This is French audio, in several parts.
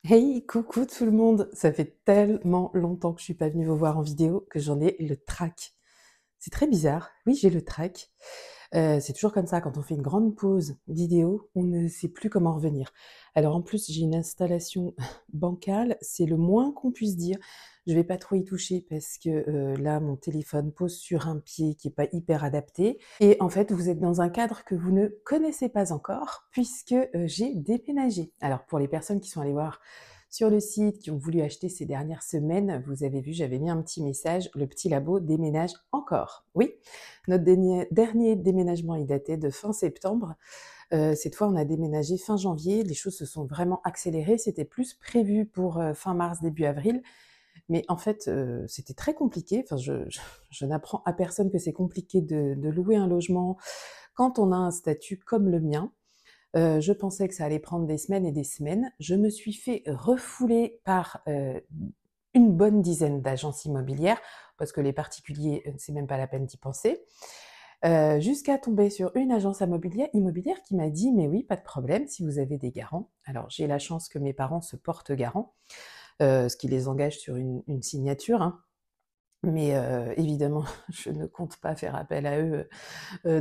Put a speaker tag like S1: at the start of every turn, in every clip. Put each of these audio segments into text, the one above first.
S1: Hey, coucou tout le monde! Ça fait tellement longtemps que je suis pas venue vous voir en vidéo que j'en ai le trac. C'est très bizarre. Oui, j'ai le trac. C'est toujours comme ça quand on fait une grande pause vidéo, on ne sait plus comment revenir. Alors en plus, j'ai une installation bancale, c'est le moins qu'on puisse dire. Je vais pas trop y toucher parce que, là, mon téléphone pose sur un pied qui est pas hyper adapté et en fait, vous êtes dans un cadre que vous ne connaissez pas encore puisque, j'ai déménagé. Alors pour les personnes qui sont allées voir sur le site, qui ont voulu acheter ces dernières semaines, vous avez vu, j'avais mis un petit message: «Le petit labo déménage encore». Oui, notre dernier déménagement, il datait de fin septembre. Cette fois, on a déménagé fin janvier. Les choses se sont vraiment accélérées. C'était plus prévu pour, fin mars, début avril. Mais en fait, c'était très compliqué. Enfin, je n'apprends à personne que c'est compliqué de louer un logement quand on a un statut comme le mien. Je pensais que ça allait prendre des semaines et des semaines. Je me suis fait refouler par, une bonne dizaine d'agences immobilières, parce que les particuliers, c'est même pas la peine d'y penser. Jusqu'à tomber sur une agence immobilière qui m'a dit: «Mais oui, pas de problème si vous avez des garants». Alors j'ai la chance que mes parents se portent garants, ce qui les engage sur une signature, hein. Mais évidemment, je ne compte pas faire appel à eux,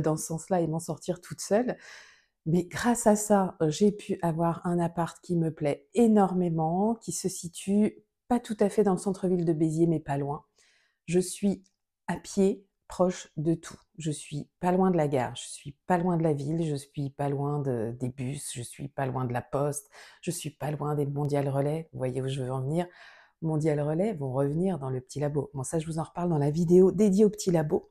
S1: dans ce sens-là et m'en sortir toute seule. Mais grâce à ça, j'ai pu avoir un appart qui me plaît énormément, qui se situe pas tout à fait dans le centre-ville de Béziers, mais pas loin. Je suis à pied, proche de tout. Je suis pas loin de la gare, je suis pas loin de la ville, je suis pas loin des bus, je suis pas loin de la poste, je suis pas loin des Mondial Relais. Vous voyez où je veux en venir? Mondial Relais vont revenir dans le petit labo. Bon ça, je vous en reparle dans la vidéo dédiée au petit labo.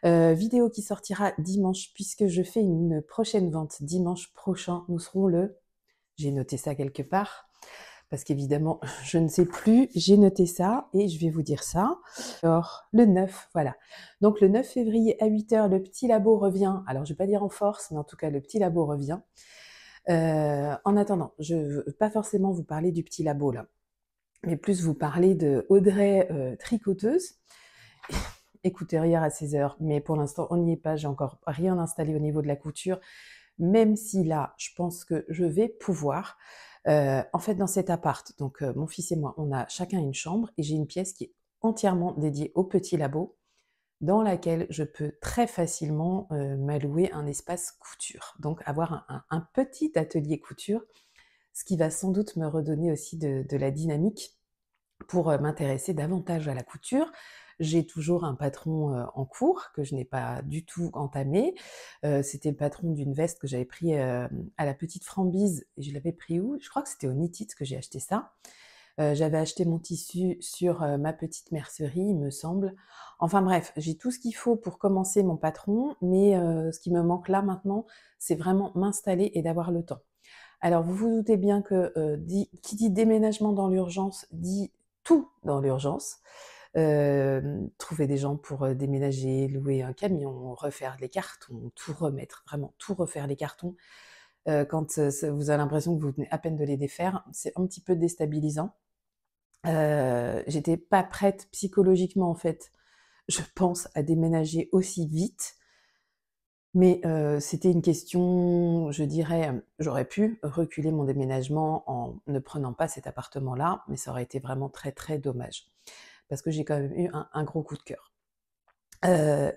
S1: Vidéo qui sortira dimanche puisque je fais une prochaine vente dimanche prochain. Nous serons j'ai noté ça quelque part, parce qu'évidemment, je ne sais plus, j'ai noté ça et je vais vous dire ça. Alors, le 9, voilà. Donc le 9 février à 8h, le petit labo revient. Alors je vais pas dire en force, mais en tout cas, le petit labo revient. En attendant, je veux pas forcément vous parler du petit labo là, mais plus vous parler de Audrey, tricoteuse et couturière à 16h. Mais pour l'instant, on n'y est pas, j'ai encore rien installé au niveau de la couture. Même si là, je pense que je vais pouvoir. En fait, dans cet appart, donc mon fils et moi, on a chacun une chambre et j'ai une pièce qui est entièrement dédiée au petit labo, dans laquelle je peux très facilement, m'allouer un espace couture. Donc avoir un petit atelier couture, ce qui va sans doute me redonner aussi de la dynamique pour, m'intéresser davantage à la couture. J'ai toujours un patron, en cours que je n'ai pas du tout entamé. C'était le patron d'une veste que j'avais pris, à la Petite Framboise et je l'avais pris où? Je crois que c'était au Knit It que j'ai acheté ça. J'avais acheté mon tissu sur, ma petite mercerie, il me semble. Enfin bref, j'ai tout ce qu'il faut pour commencer mon patron, mais ce qui me manque là maintenant, c'est vraiment m'installer et d'avoir le temps. Alors vous vous doutez bien que, qui dit déménagement dans l'urgence, dit tout dans l'urgence. Trouver des gens pour, déménager, louer un camion, refaire les cartons, tout remettre, vraiment tout refaire les cartons. Quand, ça vous avez l'impression que vous venez à peine de les défaire, c'est un petit peu déstabilisant. J'étais pas prête psychologiquement en fait, je pense, à déménager aussi vite. Mais c'était une question, je dirais, j'aurais pu reculer mon déménagement en ne prenant pas cet appartement-là, mais ça aurait été vraiment très, très dommage. Parce que j'ai quand même eu un gros coup de cœur.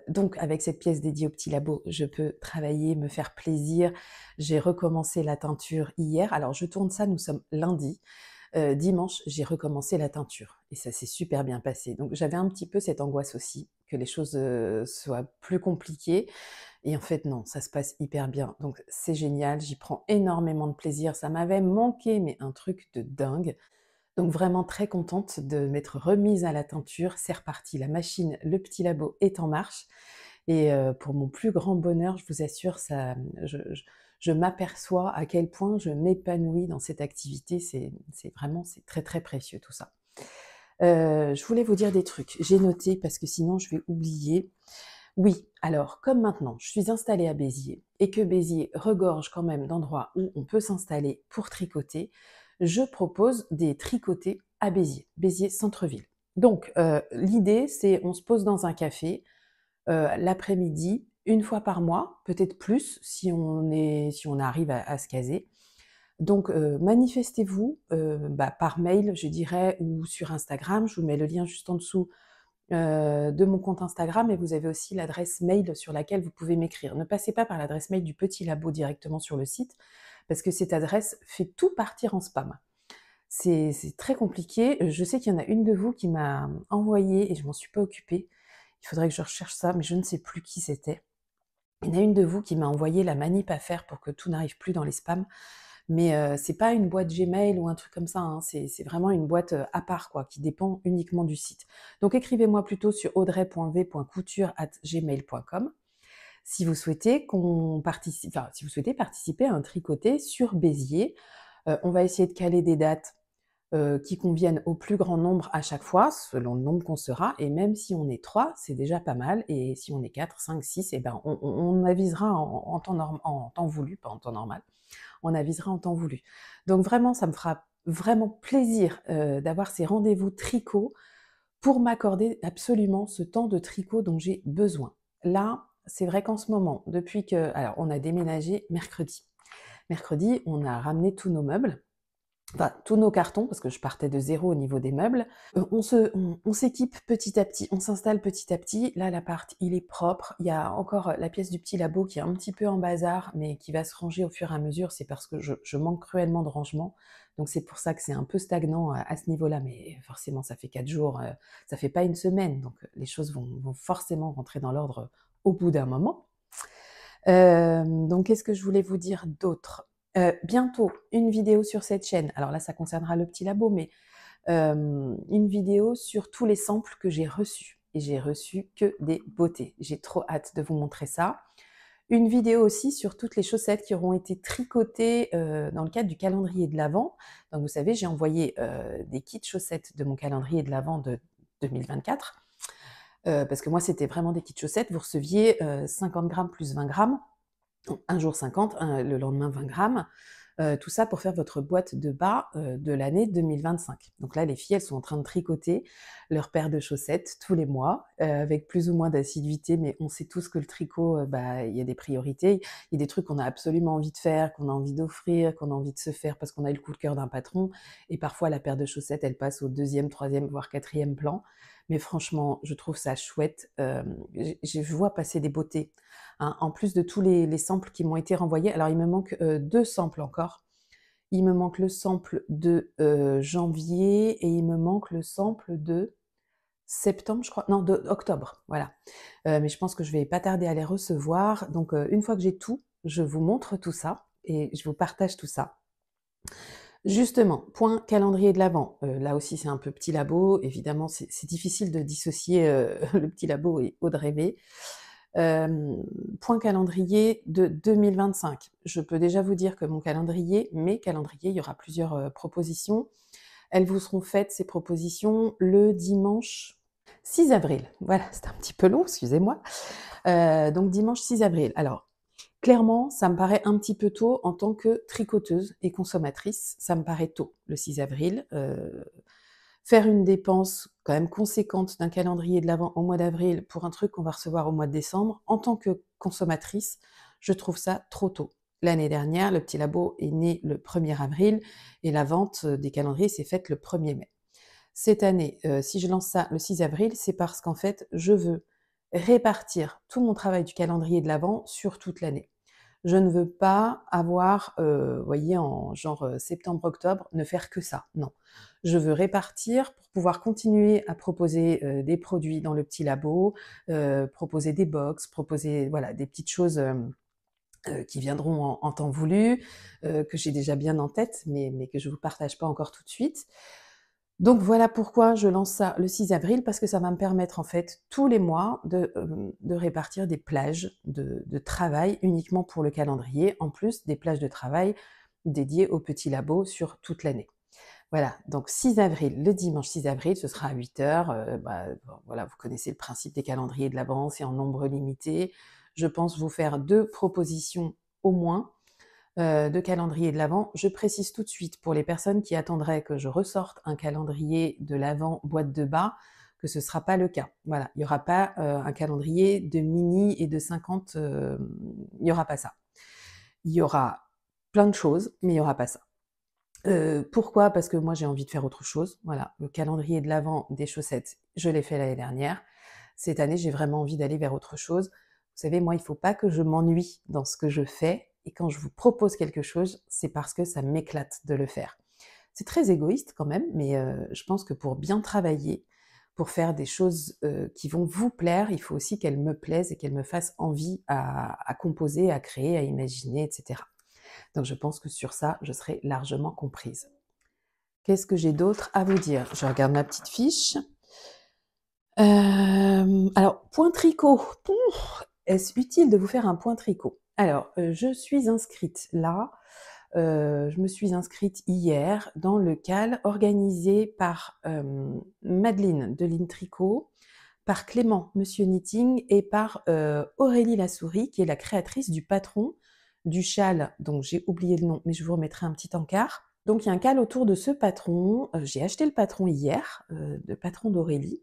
S1: Donc avec cette pièce dédiée au petit labo, je peux travailler, me faire plaisir. J'ai recommencé la teinture hier. Alors je tourne ça, nous sommes lundi. Dimanche, j'ai recommencé la teinture et ça s'est super bien passé. Donc j'avais un petit peu cette angoisse aussi, que les choses, soient plus compliquées et en fait non, ça se passe hyper bien. Donc c'est génial, j'y prends énormément de plaisir. Ça m'avait manqué, mais un truc de dingue. Donc vraiment très contente de m'être remise à la teinture. C'est reparti, la machine, le petit labo est en marche et pour mon plus grand bonheur, je vous assure, ça, je m'aperçois à quel point je m'épanouis dans cette activité. C'est vraiment c'est très, très précieux tout ça. Je voulais vous dire des trucs. J'ai noté parce que sinon je vais oublier. Oui, alors comme maintenant je suis installée à Béziers et que Béziers regorge quand même d'endroits où on peut s'installer pour tricoter, je propose des tricotés à Béziers, Béziers centre-ville. Donc l'idée c'est on se pose dans un café, l'après-midi, une fois par mois, peut-être plus si on arrive à se caser. Donc manifestez-vous, par mail, je dirais, ou sur Instagram. Je vous mets le lien juste en dessous, de mon compte Instagram, et vous avez aussi l'adresse mail sur laquelle vous pouvez m'écrire. Ne passez pas par l'adresse mail du Petit Labo directement sur le site, parce que cette adresse fait tout partir en spam. C'est très compliqué. Je sais qu'il y en a une de vous qui m'a envoyé et je m'en suis pas occupée. Il faudrait que je recherche ça, mais je ne sais plus qui c'était. Il y en a une de vous qui m'a envoyé la manip à faire pour que tout n'arrive plus dans les spams, mais c'est pas une boîte Gmail ou un truc comme ça, hein, c'est vraiment une boîte, à part quoi, qui dépend uniquement du site. Donc écrivez-moi plutôt sur audrey.v.couture@gmail.com si vous souhaitez si vous souhaitez participer à un tricoté sur Béziers. On va essayer de caler des dates qui conviennent au plus grand nombre à chaque fois, selon le nombre qu'on sera, et même si on est 3, c'est déjà pas mal, et si on est 4, 5, 6, et ben on avisera en temps voulu, pas en temps normal, on avisera en temps voulu. Donc vraiment, ça me fera vraiment plaisir d'avoir ces rendez-vous tricot pour m'accorder absolument ce temps de tricot dont j'ai besoin. Là, c'est vrai qu'en ce moment, depuis que... Alors, on a déménagé mercredi. Mercredi, on a ramené tous nos meubles, enfin tous nos cartons, parce que je partais de zéro au niveau des meubles. On s'équipe petit à petit, on s'installe petit à petit. Là, l'appart, il est propre. Il y a encore la pièce du Petit Labo qui est un petit peu en bazar, mais qui va se ranger au fur et à mesure. C'est parce que je manque cruellement de rangement. Donc c'est pour ça que c'est un peu stagnant à ce niveau-là. Mais forcément, ça fait 4 jours, ça fait pas une semaine. Donc les choses vont forcément rentrer dans l'ordre au bout d'un moment. Donc qu'est-ce que je voulais vous dire d'autre? Bientôt, une vidéo sur cette chaîne. Alors là, ça concernera le Petit Labo, mais une vidéo sur tous les samples que j'ai reçus. Et j'ai reçu que des beautés. J'ai trop hâte de vous montrer ça. Une vidéo aussi sur toutes les chaussettes qui auront été tricotées dans le cadre du calendrier de l'Avent. Donc vous savez, j'ai envoyé des kits chaussettes de mon calendrier de l'Avent de 2024. Parce que moi, c'était vraiment des kits chaussettes. Vous receviez 50 grammes plus 20 grammes. Un jour 50, le lendemain 20 grammes. Tout ça pour faire votre boîte de bas de l'année 2025. Donc là, les filles, elles sont en train de tricoter leur paire de chaussettes tous les mois, avec plus ou moins d'assiduité, mais on sait tous que le tricot, il y a des priorités. Il y a des trucs qu'on a absolument envie de faire, qu'on a envie d'offrir, qu'on a envie de se faire parce qu'on a eu le coup de cœur d'un patron. Et parfois, la paire de chaussettes, elle passe au 2e, 3e, voire 4e plan. Mais franchement, je trouve ça chouette. Je vois passer des beautés, hein, en plus de tous les samples qui m'ont été renvoyés. Alors, il me manque 2 samples encore. Il me manque le sample de janvier et il me manque le sample de septembre, je crois. Non, de octobre, voilà. Mais je pense que je vais pas tarder à les recevoir. Donc, une fois que j'ai tout, je vous montre tout ça et je vous partage tout ça. Justement, point calendrier de l'Avent. Là aussi, c'est un peu Petit Labo. Évidemment, c'est difficile de dissocier le Petit Labo et Audrey V. Point calendrier de 2025. Je peux déjà vous dire que mes calendriers, il y aura plusieurs propositions. Elles vous seront faites, ces propositions, le dimanche 6 avril. Voilà, c'est un petit peu long, excusez-moi. Donc dimanche 6 avril. Alors, clairement, ça me paraît un petit peu tôt en tant que tricoteuse et consommatrice. Ça me paraît tôt, le 6 avril. Faire une dépense quand même conséquente d'un calendrier de l'Avent au mois d'avril pour un truc qu'on va recevoir au mois de décembre, en tant que consommatrice, je trouve ça trop tôt. L'année dernière, le Petit Labo est né le 1er avril et la vente des calendriers s'est faite le 1er mai. Cette année, si je lance ça le 6 avril, c'est parce qu'en fait, je veux répartir tout mon travail du calendrier de l'Avent sur toute l'année. Je ne veux pas avoir, vous voyez, en genre septembre-octobre, ne faire que ça. Non. Je veux répartir pour pouvoir continuer à proposer des produits dans le Petit Labo, proposer des box, proposer voilà, des petites choses qui viendront en temps voulu, que j'ai déjà bien en tête, mais que je ne vous partage pas encore tout de suite. Donc voilà pourquoi je lance ça le 6 avril, parce que ça va me permettre en fait tous les mois de répartir des plages de travail uniquement pour le calendrier, en plus des plages de travail dédiées au Petit Labo sur toute l'année. Voilà, donc 6 avril, le dimanche 6 avril, ce sera à 8h. Bon, voilà, vous connaissez le principe des calendriers de l'Avent, c'est en nombre limité. Je pense vous faire 2 propositions au moins de calendrier de l'Avent. Je précise tout de suite pour les personnes qui attendraient que je ressorte un calendrier de l'Avent boîte de bas, que ce ne sera pas le cas. Voilà, il n'y aura pas un calendrier de mini et de 50, il n'y aura pas ça. Il y aura plein de choses, mais il y aura pas ça. Pourquoi? Parce que moi j'ai envie de faire autre chose, voilà. Le calendrier de l'avent des chaussettes, je l'ai fait l'année dernière. Cette année, j'ai vraiment envie d'aller vers autre chose. Vous savez, moi, il faut pas que je m'ennuie dans ce que je fais et quand je vous propose quelque chose, c'est parce que ça m'éclate de le faire. C'est très égoïste quand même, mais je pense que pour bien travailler, pour faire des choses, qui vont vous plaire, il faut aussi qu'elles me plaisent et qu'elles me fassent envie à composer, à créer, à imaginer et cetera. Donc je pense que sur ça, je serai largement comprise. Qu'est-ce que j'ai d'autre à vous dire? Je regarde ma petite fiche. Alors point tricot, est-ce utile de vous faire un point tricot? Alors, je suis inscrite là, je me suis inscrite hier dans le CAL organisé par, Madeleine de Line Tricot, par Clément Monsieur Knitting et par, Aurélie Lasouris qui est la créatrice du patron du châle dont j'ai oublié le nom, mais je vous remettrai un petit encart. Donc il y a un CAL autour de ce patron, j'ai acheté le patron hier, le patron d'Aurélie,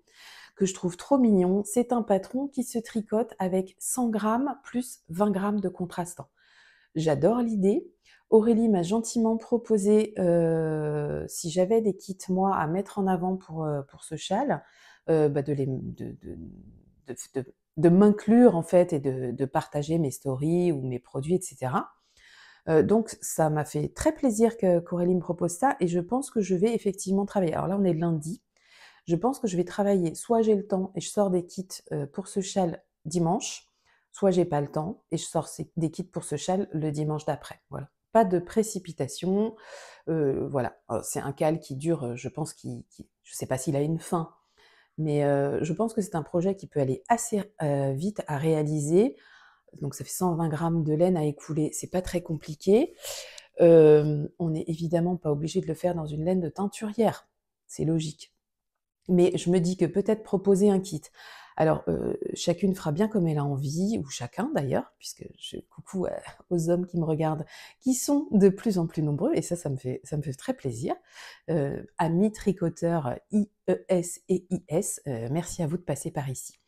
S1: que je trouve trop mignon. C'est un patron qui se tricote avec 100 grammes plus 20 grammes de contrastant. J'adore l'idée. Aurélie m'a gentiment proposé, si j'avais des kits moi à mettre en avant pour ce châle, bah de les de m'inclure en fait et de partager mes stories ou mes produits et cetera. Donc ça m'a fait très plaisir qu'Aurélie me propose ça et je pense que je vais effectivement travailler. Alors là, on est lundi. Je pense que je vais travailler, soit j'ai le temps et je sors des kits, pour ce châle dimanche, soit j'ai pas le temps et je sors des kits pour ce châle le dimanche d'après, voilà. Pas de précipitation, voilà. C'est un CAL qui dure, je pense qui je sais pas s'il a une fin, mais je pense que c'est un projet qui peut aller assez, vite à réaliser. Donc ça fait 120 grammes de laine à écouler, c'est pas très compliqué. On n'est évidemment pas obligé de le faire dans une laine de teinturière, c'est logique. Mais je me dis que peut-être proposer un kit. Alors, chacune fera bien comme elle a envie, ou chacun d'ailleurs, puisque coucou aux hommes qui me regardent, qui sont de plus en plus nombreux, et ça me fait très plaisir. Amis tricoteurs IES et IS, merci à vous de passer par ici.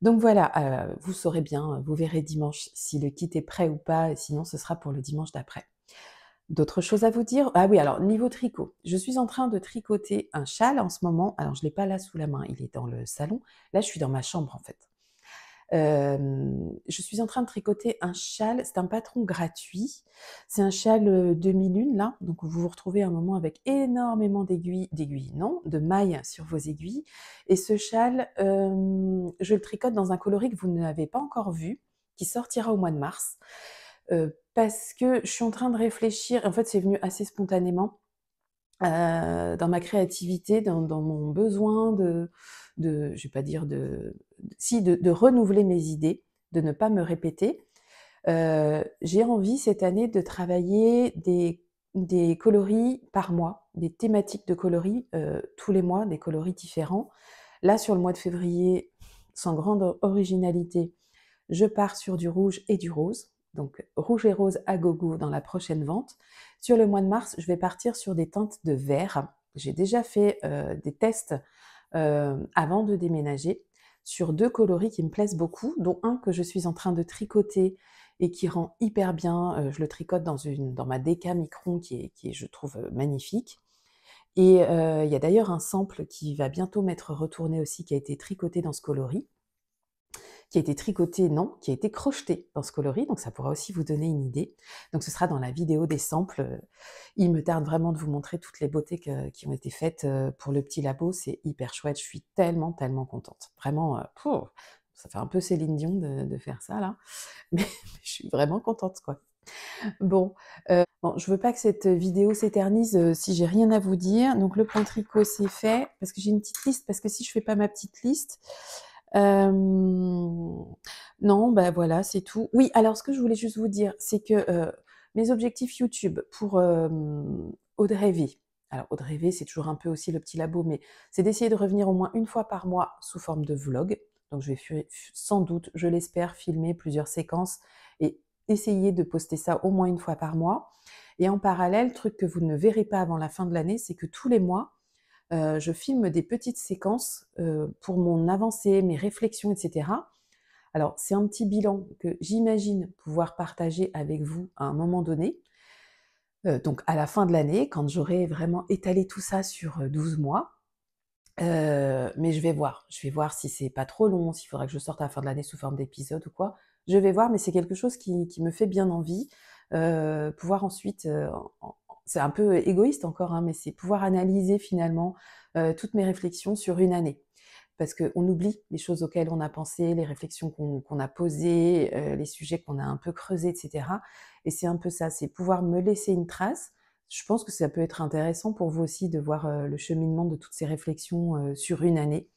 S1: Donc voilà, vous saurez bien, vous verrez dimanche si le kit est prêt ou pas, et sinon ce sera pour le dimanche d'après. D'autres choses à vous dire? Ah oui, alors niveau tricot, je suis en train de tricoter un châle en ce moment. Alors je l'ai pas là sous la main, il est dans le salon. Là, je suis dans ma chambre en fait. Je suis en train de tricoter un châle, c'est un patron gratuit. C'est un châle, demi-lune là, donc vous vous retrouvez un moment avec énormément d'aiguilles non, de mailles sur vos aiguilles et ce châle, je le tricote dans un coloris que vous n'avez pas encore vu, qui sortira au mois de mars. Parce que je suis en train de réfléchir, en fait, c'est venu assez spontanément, dans ma créativité, dans mon besoin je vais pas dire de renouveler mes idées, de ne pas me répéter. J'ai envie cette année de travailler des coloris par mois, des thématiques de coloris, tous les mois, des coloris différents. Là, sur le mois de février, sans grande originalité, je pars sur du rouge et du rose, donc rouge et rose à gogo dans la prochaine vente. Sur le mois de mars, je vais partir sur des teintes de vert. J'ai déjà fait des tests avant de déménager sur 2 coloris qui me plaisent beaucoup, dont un que je suis en train de tricoter et qui rend hyper bien. Je le tricote dans ma Déca Micron qui est je trouve, magnifique et il y a d'ailleurs un sample qui va bientôt m'être retourné aussi, qui a été tricoté dans ce coloris. Qui a été tricoté, non, qui a été crocheté dans ce coloris, donc ça pourra aussi vous donner une idée. Donc ce sera dans la vidéo des samples. Il me tarde vraiment de vous montrer toutes les beautés qui ont été faites pour le petit labo, c'est hyper chouette, je suis tellement, tellement contente. Vraiment, ça fait un peu Céline Dion de faire ça là, mais je suis vraiment contente quoi. Bon, bon, je veux pas que cette vidéo s'éternise si j'ai rien à vous dire. Donc le point tricot c'est fait, parce que j'ai une petite liste, parce que si je fais pas ma petite liste, non, bah voilà, c'est tout. Oui, alors ce que je voulais juste vous dire, c'est que mes objectifs YouTube pour Audrey V. Alors Audrey V, c'est toujours un peu aussi le petit labo, mais c'est d'essayer de revenir au moins une fois par mois sous forme de vlog. Donc je vais sans doute, je l'espère, filmer plusieurs séquences et essayer de poster ça au moins une fois par mois. Et en parallèle, truc que vous ne verrez pas avant la fin de l'année, c'est que tous les mois, je filme des petites séquences pour mon avancée, mes réflexions, etc. Alors, c'est un petit bilan que j'imagine pouvoir partager avec vous à un moment donné. Donc à la fin de l'année, quand j'aurai vraiment étalé tout ça sur, 12 mois, mais je vais voir si c'est pas trop long, s'il faudra que je sorte à la fin de l'année sous forme d'épisode ou quoi. Je vais voir, mais c'est quelque chose qui me fait bien envie, pouvoir ensuite, c'est un peu égoïste encore, hein, mais c'est pouvoir analyser finalement, toutes mes réflexions sur une année. Parce qu'on oublie les choses auxquelles on a pensé, les réflexions qu'on a posées, les sujets qu'on a un peu creusés et cetera, et c'est un peu ça, c'est pouvoir me laisser une trace. Je pense que ça peut être intéressant pour vous aussi de voir, le cheminement de toutes ces réflexions, sur une année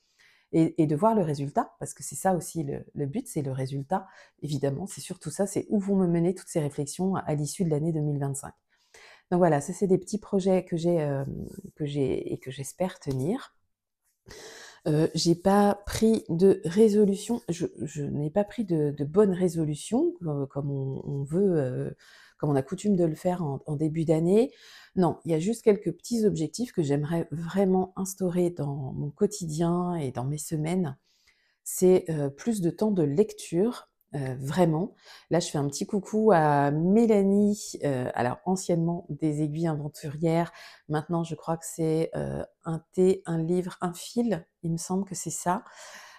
S1: et de voir le résultat, parce que c'est ça aussi le but, c'est le résultat. Évidemment, c'est surtout ça, c'est où vont me mener toutes ces réflexions à l'issue de l'année 2025. Donc voilà, ça c'est des petits projets que j'ai et que j'espère tenir. J'ai pas pris de résolution, je n'ai pas pris de bonnes résolutions, comme on veut, comme on a coutume de le faire en début d'année. Non, il y a juste quelques petits objectifs que j'aimerais vraiment instaurer dans mon quotidien et dans mes semaines. C'est, plus de temps de lecture, vraiment. Là, je fais un petit coucou à Mélanie, alors anciennement des Aiguilles Aventurières, maintenant je crois que c'est, un thé, un livre, un fil, il me semble que c'est ça.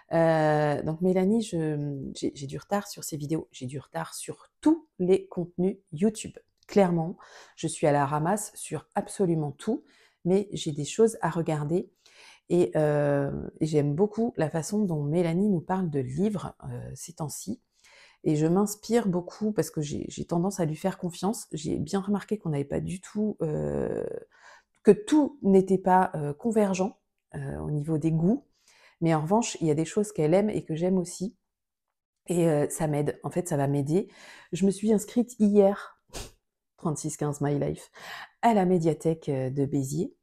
S1: Donc Mélanie, j'ai du retard sur ses vidéos, j'ai du retard sur tous les contenus YouTube. Clairement, je suis à la ramasse sur absolument tout, mais j'ai des choses à regarder et j'aime beaucoup la façon dont Mélanie nous parle de livres, ces temps-ci et je m'inspire beaucoup parce que j'ai tendance à lui faire confiance. J'ai bien remarqué qu'on n'avait pas du tout, que tout n'était pas, convergent, au niveau des goûts, mais en revanche, il y a des choses qu'elle aime et que j'aime aussi et ça m'aide. En fait, ça va m'aider. Je me suis inscrite hier, 3615 My Life, à la médiathèque, de Béziers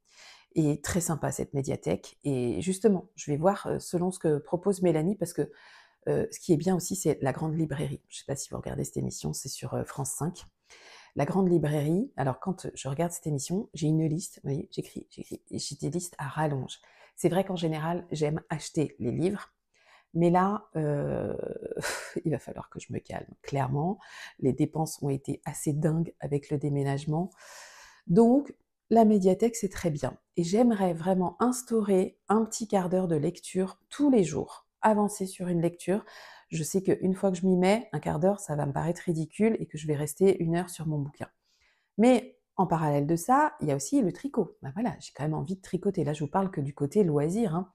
S1: et très sympa cette médiathèque et justement, je vais voir, selon ce que propose Mélanie parce que, ce qui est bien aussi, c'est la grande librairie. Je ne sais pas si vous regardez cette émission, c'est sur, France 5. La grande librairie, alors quand, je regarde cette émission, j'ai une liste, vous voyez, j'écris et j'ai des listes à rallonge. C'est vrai qu'en général, j'aime acheter les livres, mais là, il va falloir que je me calme. Clairement, les dépenses ont été assez dingues avec le déménagement. Donc, la médiathèque, c'est très bien. Et j'aimerais vraiment instaurer un petit quart d'heure de lecture tous les jours. Avancer sur une lecture. Je sais qu'une fois que je m'y mets, un quart d'heure, ça va me paraître ridicule et que je vais rester 1 heure sur mon bouquin. Mais en parallèle de ça, il y a aussi le tricot. Ben voilà, j'ai quand même envie de tricoter. Là, je vous parle que du côté loisir, hein.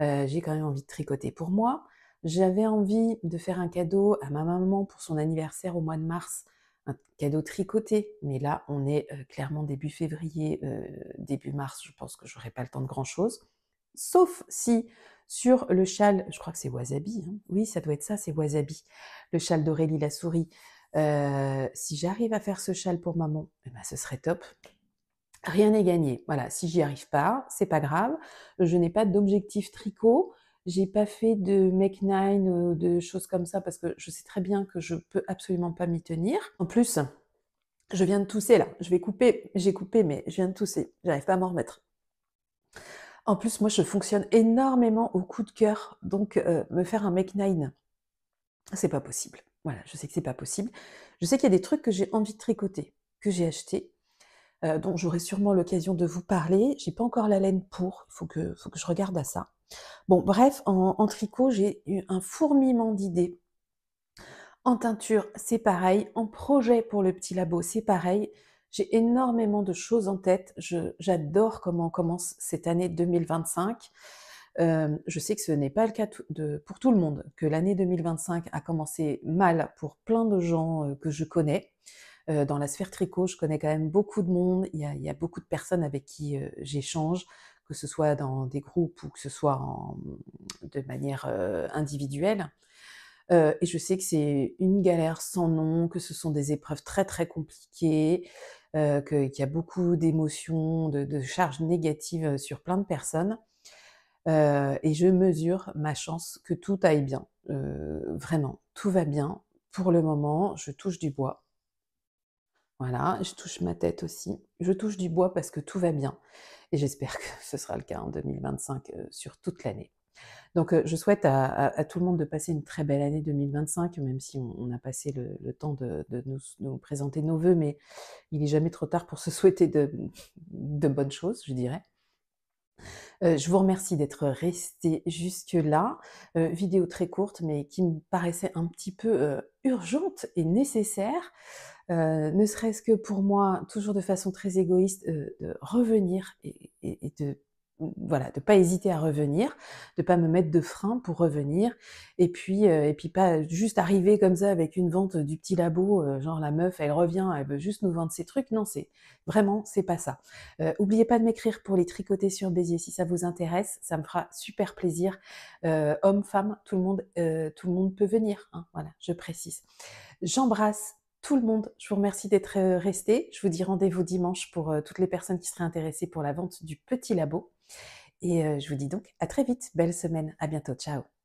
S1: J'ai quand même envie de tricoter pour moi. J'avais envie de faire un cadeau à ma maman pour son anniversaire au mois de mars, un cadeau tricoté, mais là, on est, clairement début février, début mars, je pense que j'aurai pas le temps de grand-chose. Sauf si sur le châle, je crois que c'est Wasabi, hein? Oui, ça doit être ça, c'est Wasabi, le châle d'Aurélie la souris. Si j'arrive à faire ce châle pour maman, eh ben, ce serait top. Rien n'est gagné. Voilà, si j'y arrive pas, c'est pas grave. Je n'ai pas d'objectif tricot. J'ai pas fait de make nine, de choses comme ça parce que je sais très bien que je peux absolument pas m'y tenir. En plus, je viens de tousser là. Je vais couper. J'ai coupé, mais je viens de tousser. J'arrive pas à m'en remettre. En plus, moi, je fonctionne énormément au coup de cœur. Donc, me faire un make nine, c'est pas possible. Voilà, je sais que c'est pas possible. Je sais qu'il y a des trucs que j'ai envie de tricoter, que j'ai achetés, dont j'aurai sûrement l'occasion de vous parler. J'ai pas encore la laine pour, faut que je regarde à ça. Bon bref, en tricot, j'ai eu un fourmillement d'idées. En teinture, c'est pareil. En projet pour le petit labo, c'est pareil. J'ai énormément de choses en tête. J'adore comment commence cette année 2025. Je sais que ce n'est pas le cas pour tout le monde, que l'année 2025 a commencé mal pour plein de gens, que je connais. Dans la sphère tricot, je connais quand même beaucoup de monde. Il y a beaucoup de personnes avec qui, j'échange, que ce soit dans des groupes ou que ce soit de manière, individuelle. Et je sais que c'est une galère sans nom, que ce sont des épreuves très, très compliquées, qu'il y a beaucoup d'émotions, de charges négatives, sur plein de personnes. Et je mesure ma chance que tout aille bien. Vraiment, tout va bien. Pour le moment, je touche du bois. Voilà, je touche ma tête aussi. Je touche du bois parce que tout va bien et j'espère que ce sera le cas en 2025, sur toute l'année. Donc, je souhaite à tout le monde de passer une très belle année 2025, même si on a passé le temps de nous présenter nos vœux, mais il est jamais trop tard pour se souhaiter de bonnes choses, je dirais. Je vous remercie d'être restés jusque-là. Vidéo très courte, mais qui me paraissait un petit peu, urgente et nécessaire, ne serait-ce que pour moi, toujours de façon très égoïste, de revenir et de voilà, de pas hésiter à revenir, de pas me mettre de frein pour revenir et puis pas juste arriver comme ça avec une vente du petit labo, genre la meuf, elle revient, elle veut juste nous vendre ses trucs. Non, c'est vraiment, c'est pas ça. Oubliez pas de m'écrire pour les tricoter sur Béziers si ça vous intéresse, ça me fera super plaisir. Hommes, femmes, tout le monde peut venir, hein, voilà, je précise. J'embrasse tout le monde. Je vous remercie d'être, restés. Je vous dis rendez-vous dimanche pour, toutes les personnes qui seraient intéressées pour la vente du petit labo et je vous dis donc à très vite. Belle semaine. À bientôt. Ciao.